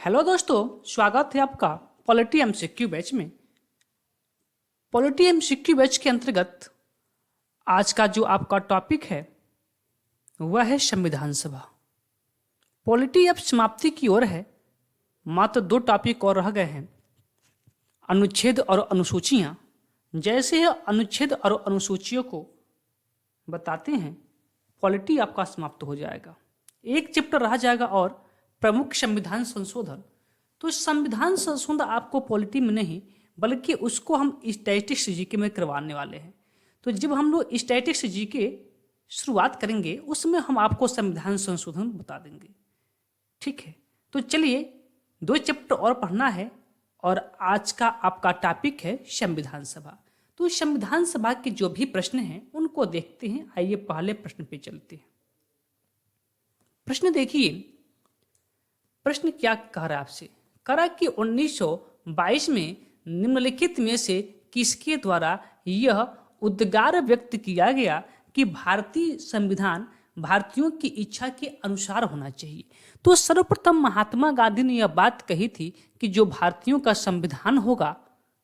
Hello दोस्तों, स्वागत है आपका पॉलिटी एमसीक्यू बैच में। पॉलिटी एमसीक्यू बैच के अंतर्गत आज का जो आपका टॉपिक है वह है संविधान सभा। पॉलिटी अब समाप्ति की ओर है, मात्र 2 टॉपिक और रह गए हैं, अनुच्छेद और अनुसूचियां। जैसे ही अनुच्छेद और अनुसूचियों को बताते हैं, पॉलिटी आपका समाप्त हो जाएगा। एक चैप्टर रह जाएगा और प्रमुख संविधान संशोधन। तो संविधान संशोधन आपको पॉलिटी में नहीं बल्कि उसको हम स्टैटिस्टिक्स जीके में करवाने वाले हैं। तो जब हम लोग स्टैटिस्टिक्स जीके शुरुआत करेंगे उसमें हम आपको संविधान संशोधन बता देंगे। ठीक है, तो चलिए 2 चैप्टर और पढ़ना है और आज का आपका टॉपिक है संविधान सभा। तो संविधान सभा के जो भी प्रश्न हैं उनको देखते हैं। आइए पहले प्रश्न पे चलते हैं। प्रश्न देखिए, प्रश्न क्या कह रहा है आपसे? कह रहा कि 1922 में निम्नलिखित में से किसके द्वारा यह उद्गार व्यक्त किया गया कि भारतीय संविधान भारतीयों की इच्छा के अनुसार होना चाहिए? तो सर्वप्रथम महात्मा गांधी ने यह बात कही थी कि जो भारतीयों का संविधान होगा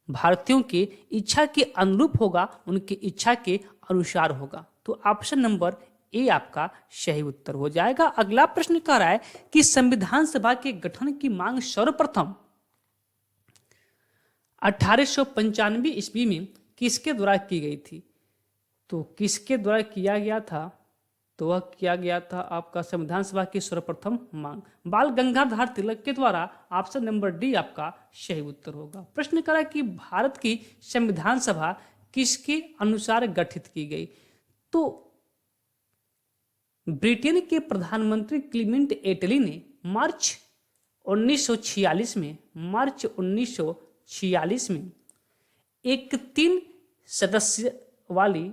भारतीयों के इच्छा के अनुरूप होगा, उनकी इच्छा के अनुसार होगा। तो ऑप्शन नंबर ए आपका सही उत्तर हो जाएगा। अगला प्रश्न कह रहा है कि संविधान सभा के गठन की मांग सर्वप्रथम 1895 ईस्वी में किसके द्वारा की गई थी? तो किसके द्वारा किया गया था? तो वह किया गया था आपका संविधान सभा की सर्वप्रथम मांग बाल गंगाधर तिलक के द्वारा। ऑप्शन नंबर डी आपका सही उत्तर होगा। प्रश्न करा कि भारत की संविधान सभा किसके अनुसार गठित की गई? तो ब्रिटेन के प्रधानमंत्री क्लीमेंट एटली ने मार्च 1946 में एक 3 सदस्य वाली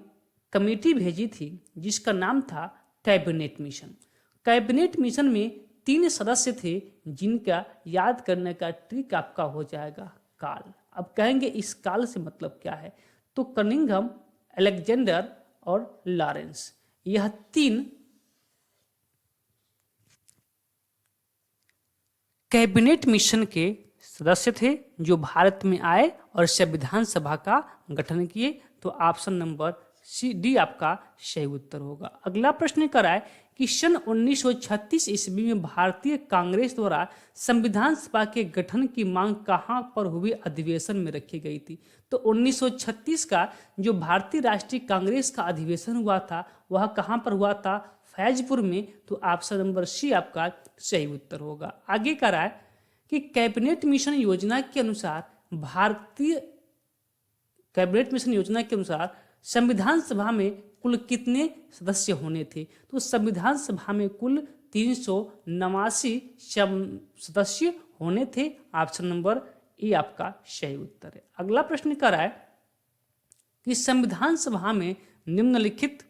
कमेटी भेजी थी जिसका नाम था कैबिनेट मिशन। कैबिनेट मिशन में 3 सदस्य थे जिनका याद करने का ट्रिक आपका हो जाएगा काल। अब कहेंगे इस काल से मतलब क्या है? तो कनिंघम, अलेक्जेंडर और लॉरेंस, यह 3 कैबिनेट मिशन के सदस्य थे जो भारत में आए और संविधान सभा का गठन किए। तो ऑप्शन नंबर डी आपका सही उत्तर होगा। अगला प्रश्न कराए कि सन 1936 ईस्वी में भारतीय कांग्रेस द्वारा संविधान सभा के गठन की मांग कहां पर हुई अधिवेशन में रखी गई थी? तो 1936 का जो भारतीय राष्ट्रीय कांग्रेस का अधिवेशन हुआ था वह कहां पर हुआ था? फैजपुर में। तो ऑप्शन नंबर सी आपका सही उत्तर होगा। आगे कह रहा है कि कैबिनेट मिशन योजना के अनुसार संविधान सभा में कुल कितने सदस्य होने थे? तो संविधान सभा में कुल 379 सदस्य होने थे। ऑप्शन नंबर ए आपका सही उत्तर है। अगला प्रश्न कह रहा है कि संविधान सभा में निम्नलिखित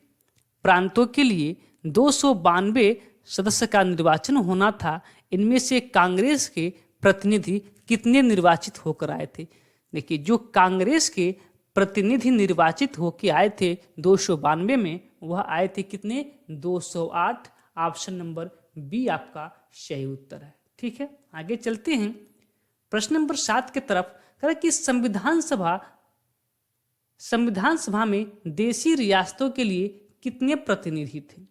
प्रांतों के लिए 292 सदस्य का निर्वाचन होना था। इनमें से कांग्रेस के प्रतिनिधि कितने निर्वाचित होकर आए थे? देखिए, जो कांग्रेस के प्रतिनिधि निर्वाचित होकर आए थे 292 में, वह आए थे कितने? 208। ऑप्शन नंबर बी आपका सही उत्तर है। ठीक है, आगे चलते हैं प्रश्न नंबर 7 की तरफ। करें कि संविधान सभा में देशी रियासतों के लिए कितने प्रतिनिधि थे?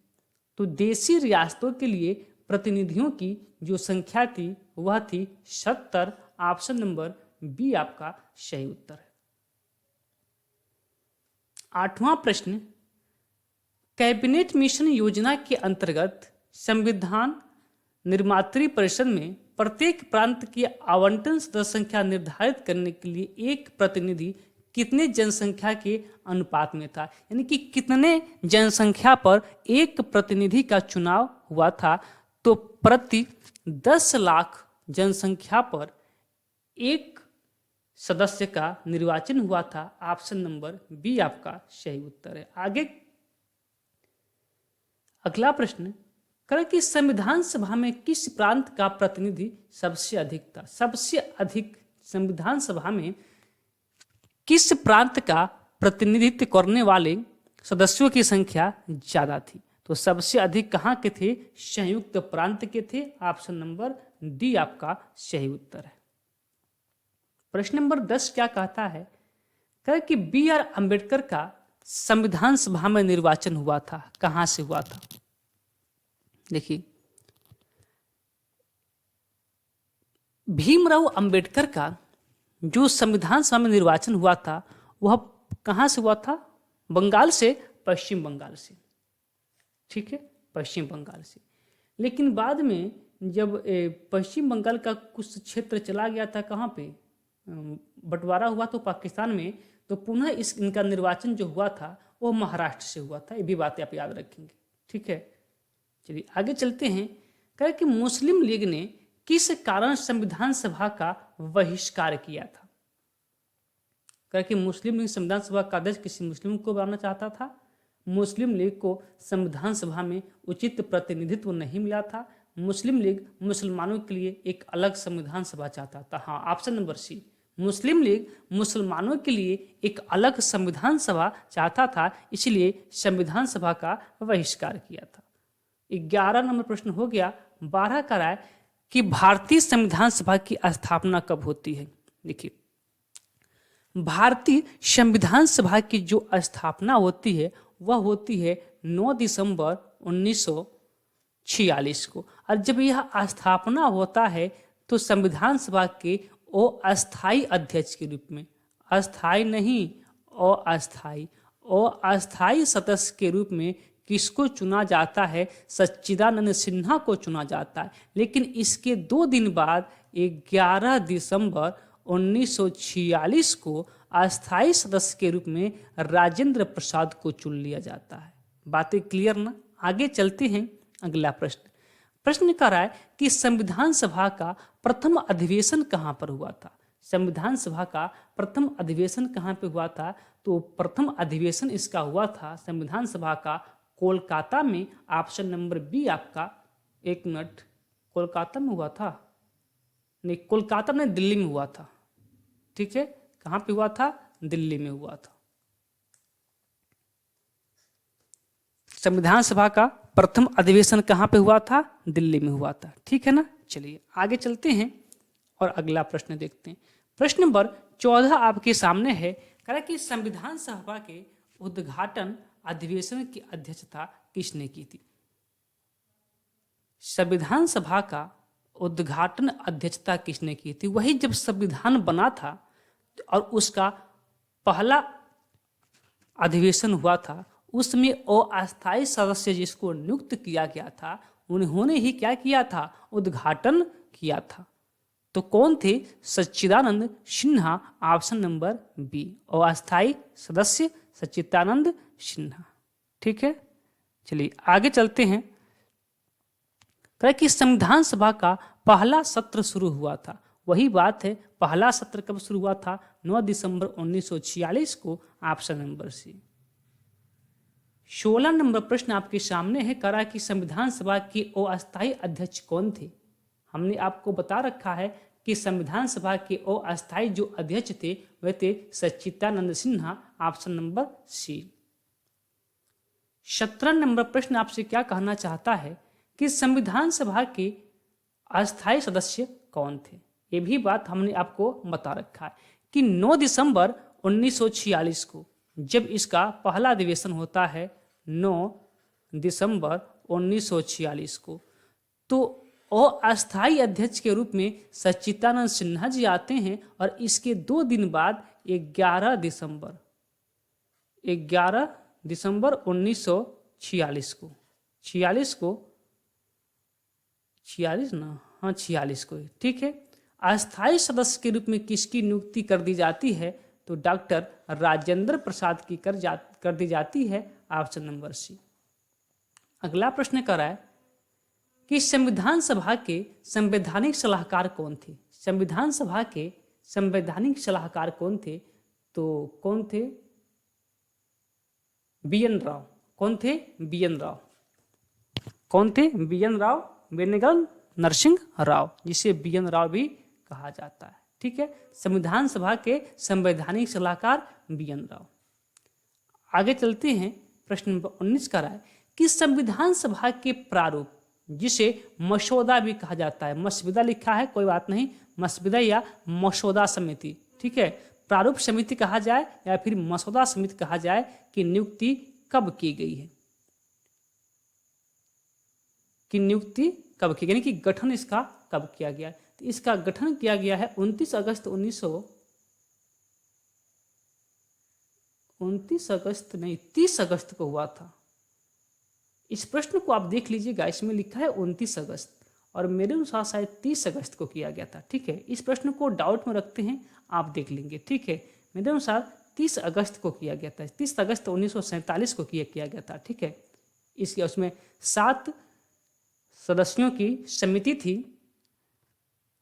तो देशी रियासतों के लिए प्रतिनिधियों की जो संख्या थी वह थी 70। ऑप्शन नंबर बी आपका सही उत्तर है। 8वां प्रश्न, कैबिनेट मिशन योजना के अंतर्गत संविधान निर्मात्री परिषद में प्रत्येक प्रांत की आवंटन सदस्य संख्या निर्धारित करने के लिए एक प्रतिनिधि कितने जनसंख्या के अनुपात में था? यानी कि कितने जनसंख्या पर एक प्रतिनिधि का चुनाव हुआ था? तो प्रति 10 लाख जनसंख्या पर एक सदस्य का निर्वाचन हुआ था। ऑप्शन नंबर बी आपका सही उत्तर है। आगे अगला प्रश्न करें कि संविधान सभा में किस प्रांत का प्रतिनिधि सबसे अधिक था? सबसे अधिक संविधान सभा में किस प्रांत का प्रतिनिधित्व करने वाले सदस्यों की संख्या ज्यादा थी? तो सबसे अधिक कहाँ के थे? संयुक्त प्रांत के थे। ऑप्शन नंबर डी आपका सही उत्तर है। प्रश्न नंबर 10 क्या कहता है? कह कि बी आर अम्बेडकर का संविधान सभा में निर्वाचन हुआ था, कहां से हुआ था? देखिए, भीमराव अंबेडकर का जो संविधान सभा में निर्वाचन हुआ था वह कहां से हुआ था? बंगाल से, पश्चिम बंगाल से। ठीक है, पश्चिम बंगाल से। लेकिन बाद में जब पश्चिम बंगाल का कुछ क्षेत्र चला गया था, कहाँ पे बंटवारा हुआ तो पाकिस्तान में, तो पुनः इनका निर्वाचन जो हुआ था वो महाराष्ट्र से हुआ था। ये भी बातें आप याद रखेंगे। ठीक है, चलिए आगे चलते हैं। कह कि मुस्लिम लीग ने किस कारण संविधान सभा का बहिष्कार किया था? कह कि मुस्लिम लीग संविधान सभा का अध्यक्ष किसी मुस्लिम को बनाना चाहता था। मुस्लिम लीग को संविधान सभा में उचित प्रतिनिधित्व नहीं मिला था। मुस्लिम लीग मुसलमानों के लिए एक अलग संविधान सभा चाहता था। हाँ, ऑप्शन नंबर सी, मुस्लिम लीग मुसलमानों के लिए एक अलग संविधान सभा चाहता था, इसलिए संविधान सभा का बहिष्कार किया था। 11 नंबर प्रश्न हो गया। 12 का राय कि भारतीय संविधान सभा की स्थापना कब होती है? देखिए, भारतीय संविधान सभा की जो स्थापना होती है वह होती है 9 दिसंबर 1946 को। और जब यह स्थापना होता है तो संविधान सभा के अस्थायी अध्यक्ष के रूप में, अस्थायी नहीं अस्थायी सदस्य के रूप में किसको चुना जाता है? सच्चिदानंद सिन्हा को चुना जाता है। लेकिन इसके 2 दिन बाद 11 दिसंबर 1946 को अस्थायी सदस्य के रूप में राजेंद्र प्रसाद को चुन लिया जाता है। बातें क्लियर ना? आगे चलते हैं। अगला प्रश्न कर रहा है कि संविधान सभा का प्रथम अधिवेशन कहां पर हुआ था? संविधान सभा का प्रथम अधिवेशन कहां पे हुआ था? तो प्रथम अधिवेशन इसका हुआ था संविधान सभा का कोलकाता में। ऑप्शन नंबर बी आपका, एक मिनट, कोलकाता में हुआ था? नहीं, कोलकाता में, दिल्ली में हुआ था। ठीक है, कहां पे हुआ था? दिल्ली में हुआ था। संविधान सभा का प्रथम अधिवेशन कहां पे हुआ था? दिल्ली में हुआ था। ठीक है ना? चलिए आगे चलते हैं और अगला प्रश्न देखते हैं। प्रश्न नंबर 14 आपके सामने है। कह कि संविधान सभा के उद्घाटन अधिवेशन की अध्यक्षता किसने की थी? संविधान सभा का उद्घाटन अध्यक्षता किसने की थी? वही जब संविधान बना था और उसका पहला अधिवेशन हुआ था, उसमें अस्थायी सदस्य जिसको नियुक्त किया गया था उन्होंने ही क्या किया था? उद्घाटन किया था। तो कौन थे? Sachchidanand Sinha. Option number B, अस्थायी सदस्य सच्चिदानंद सिन्हा। ठीक है, चलिए आगे चलते हैं। कि संविधान सभा का पहला सत्र शुरू हुआ था। वही बात है, पहला सत्र कब शुरू हुआ था? 9 दिसंबर 1946 को। ऑप्शन नंबर सी। 16 नंबर प्रश्न आपके सामने है। करा कि संविधान सभा के अस्थायी अध्यक्ष कौन थे? हमने आपको बता रखा है कि संविधान सभा के अस्थायी जो अध्यक्ष थे वह थे Sachchidanand Sinha. Option number C. 17 नंबर प्रश्न आपसे क्या कहना चाहता है कि संविधान सभा के अस्थायी सदस्य कौन थे? ये भी बात हमने आपको बता रखा है कि 9 दिसंबर 1946 को जब इसका पहला अधिवेशन होता है, 9 दिसंबर 1946 को, तो अस्थायी अध्यक्ष के रूप में सच्चिदानंद सिन्हा जी आते हैं। और इसके 2 दिन बाद 11 दिसंबर 1946 को, 46 को, ठीक है, अस्थायी सदस्य के रूप में किसकी नियुक्ति कर दी जाती है? तो डॉक्टर राजेंद्र प्रसाद की कर दी जाती है। Option number C. अगला प्रश्न कर रहा है कि संविधान सभा के संवैधानिक सलाहकार कौन थे? संविधान सभा के संवैधानिक सलाहकार कौन थे? तो कौन थे? बी.एन. राव। कौन थे? बी.एन. राव। कौन थे? बी.एन. राव, वेणुगोपाल नरसिंह राव, जिसे बी.एन. राव भी कहा जाता है। ठीक है, संविधान सभा के संवैधानिक सलाहकार बी.एन. राव। आगे चलते हैं। प्रश्न नंबर 19 का है कि संविधान सभा के प्रारूप, जिसे मसौदा भी कहा जाता है, मसविदा लिखा है कोई बात नहीं, मसविदा या मसौदा समिति, ठीक है, प्रारूप समिति कहा जाए या फिर मसौदा समिति कहा जाए, की नियुक्ति कब की गई है, कि नियुक्ति कब की, यानी कि गठन इसका कब किया गया है। तो इसका गठन किया गया है 29 अगस्त 30 अगस्त को हुआ था। इस प्रश्न को आप देख लीजिएगा, इसमें लिखा है 29 अगस्त और मेरे अनुसार शायद 30 अगस्त को किया गया था, ठीक है। इस प्रश्न को डाउट में रखते हैं, आप देख लेंगे, ठीक है। मेरे अनुसार 30 अगस्त को किया गया था, 30 अगस्त 1947 को किया गया था, ठीक है। इसके उसमें 7 सदस्यों की समिति थी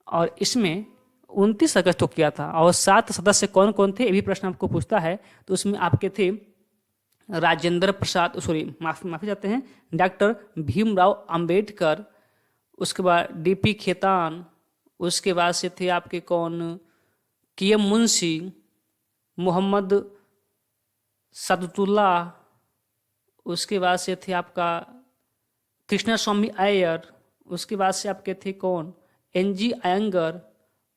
और इसमें 29 अगस्त को किया था। और 7 सदस्य कौन कौन थे, ये भी प्रश्न आपको पूछता है। तो उसमें आपके थे राजेंद्र प्रसाद, माफी चाहते हैं, डॉक्टर भीमराव अंबेडकर, उसके बाद डीपी खेतान, उसके बाद से थे आपके कौन, KM मुंशी, मोहम्मद सादुल्ला, उसके बाद से थे आपका कृष्णा स्वामी अय्यर, उसके बाद से आपके थे कौन, NG अयंगर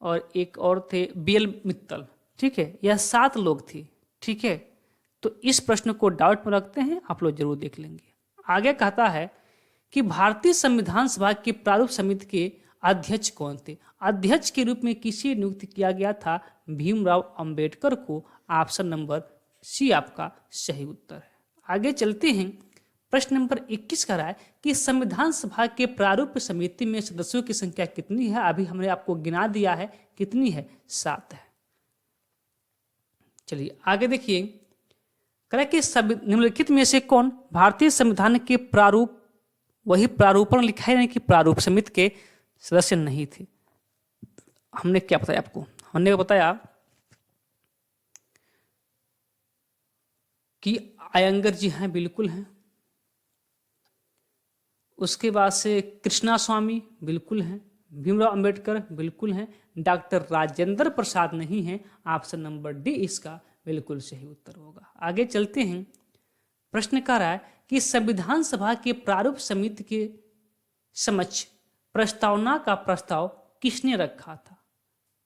और एक और थे BL मित्तल, ठीक है। यह 7 लोग थे, ठीक है। तो इस प्रश्न को डाउट में रखते हैं, आप लोग जरूर देख लेंगे। आगे कहता है कि भारतीय संविधान सभा के प्रारूप समिति के अध्यक्ष कौन थे। अध्यक्ष के रूप में किसे नियुक्त किया गया था, भीमराव अंबेडकर को। ऑप्शन नंबर C आपका सही उत्तर है। आगे चलते हैं, प्रश्न नंबर 21 कह रहा है कि संविधान सभा के प्रारूप समिति में सदस्यों की संख्या कितनी है। अभी हमने आपको गिना दिया है, कितनी है, 7 है। चलिए आगे देखिए, कह रहा है कि निम्नलिखित में से कौन भारतीय संविधान के प्रारूप, वही प्रारूपण लिखा है, कि प्रारूप समिति के सदस्य नहीं थे। हमने क्या बताया आपको, हमने बताया कि अयंगर जी हैं, बिल्कुल हैं। उसके बाद से कृष्णा स्वामी बिल्कुल हैं, भीमराव अंबेडकर बिल्कुल हैं, डॉक्टर राजेंद्र प्रसाद नहीं हैं। ऑप्शन नंबर D इसका बिल्कुल सही उत्तर होगा। आगे चलते हैं, प्रश्न कह रहा है कि संविधान सभा के प्रारूप समिति के समक्ष प्रस्तावना का प्रस्ताव किसने रखा था,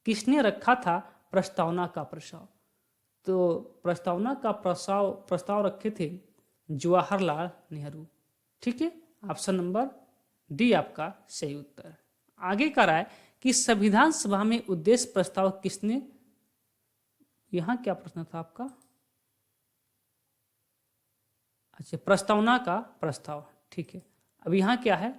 किसने रखा था प्रस्तावना का प्रस्ताव। तो प्रस्तावना का प्रस्ताव रखे थे जवाहरलाल नेहरू, ठीक है। ऑप्शन नंबर D आपका सही उत्तर है। आगे कह रहा है कि संविधान सभा में उद्देश्य प्रस्ताव किसने, यहां क्या प्रश्न था आपका, अच्छा, प्रस्तावना का प्रस्ताव, ठीक है। अब यहां क्या है,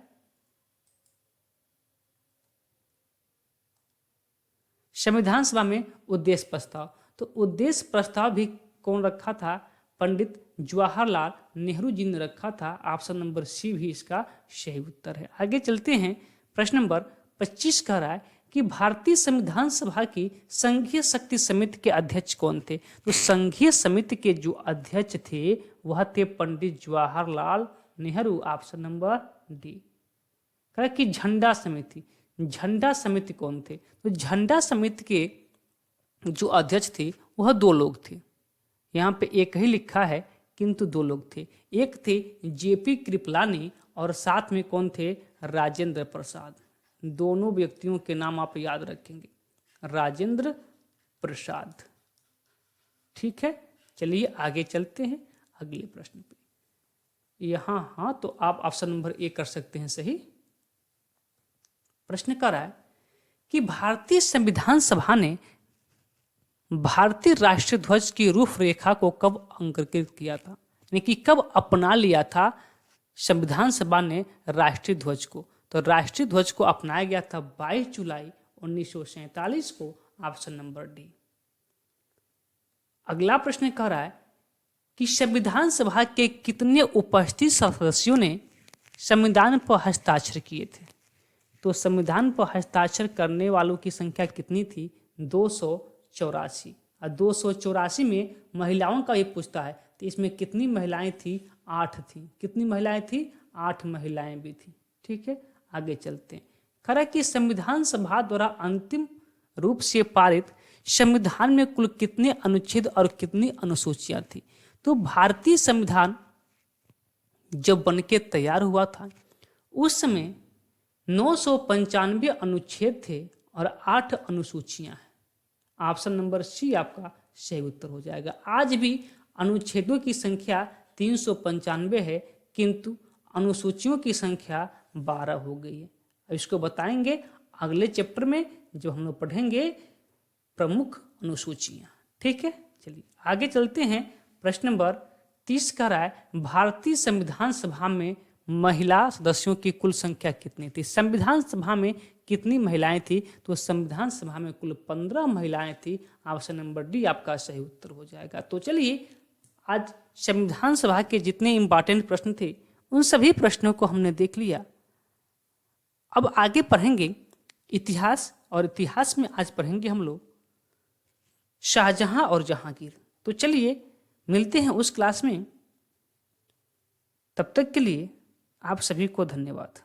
संविधान सभा में उद्देश्य प्रस्ताव। तो उद्देश्य प्रस्ताव भी कौन रखा था, पंडित जवाहरलाल नेहरू जी ने रखा था। ऑप्शन नंबर C भी इसका सही उत्तर है। आगे चलते हैं, प्रश्न नंबर 25 कह रहा है कि भारतीय संविधान सभा की संघीय शक्ति समिति के अध्यक्ष कौन थे। तो संघीय समिति के जो अध्यक्ष थे वह थे Pandit Jawaharlal Nehru. Option number D। कह कि झंडा समिति, झंडा समिति कौन थे। तो झंडा समिति के जो अध्यक्ष थे वह 2 लोग थे। यहाँ पे एक ही लिखा है किंतु 2 लोग थे। एक थे JP कृपलानी और साथ में कौन थे, राजेंद्र प्रसाद। दोनों व्यक्तियों के नाम आप याद रखेंगे, राजेंद्र प्रसाद, ठीक है। चलिए आगे चलते हैं अगले प्रश्न पे। यहाँ हाँ, तो आप ऑप्शन नंबर A कर सकते हैं सही। प्रश्न कर रहा है कि भारतीय संविधान सभा ने भारतीय राष्ट्रीय ध्वज की रूपरेखा को कब अंकित किया था, यानी कि कब अपना लिया था संविधान सभा ने राष्ट्रीय ध्वज को। तो राष्ट्रीय ध्वज को अपनाया गया था 22 जुलाई 1947 को। Option number D। अगला प्रश्न कह रहा है कि संविधान सभा के कितने उपस्थित सदस्यों ने संविधान पर हस्ताक्षर किए थे। तो संविधान पर हस्ताक्षर करने वालों की संख्या कितनी थी, 284। और 284 में महिलाओं का ये पूछता है, तो इसमें कितनी महिलाएं थी, 8 थी। कितनी महिलाएं थी, 8 महिलाएं भी थी, ठीक है। आगे चलते हैं, खरा कि संविधान सभा द्वारा अंतिम रूप से पारित संविधान में कुल कितने अनुच्छेद और कितनी अनुसूचियां थी। तो भारतीय संविधान जब बनके तैयार हुआ था उस समय 995 अनुच्छेद थे और 8 अनुसूचियां हैं। ऑप्शन नंबर सी आपका सही उत्तर हो जाएगा। आज भी अनुच्छेदों की संख्या 395 है, किंतु अनुसूचियों की संख्या 12 हो गई है। अब इसको बताएंगे अगले चैप्टर में, जो हम लोग पढ़ेंगे प्रमुख अनुसूचियां। ठीक है, चलिए आगे चलते हैं। प्रश्न नंबर 30 का रहा है, भारतीय संविधान सभा में महिला सदस्यों की कुल संख्या कितनी थी? संविधान सभा में कितनी महिलाएं थी? तो संविधान सभा में कुल 15 महिलाएं थी। ऑप्शन नंबर डी आपका सही उत्तर हो जाएगा। तो चलिए, आज संविधान सभा के जितने इंपॉर्टेंट प्रश्न थे उन सभी प्रश्नों को हमने देख लिया। अब आगे पढ़ेंगे इतिहास, और इतिहास में आज पढ़ेंगे हम लोग शाहजहां और जहांगीर। तो चलिए मिलते हैं उस क्लास में। तब तक के लिए आप सभी को धन्यवाद।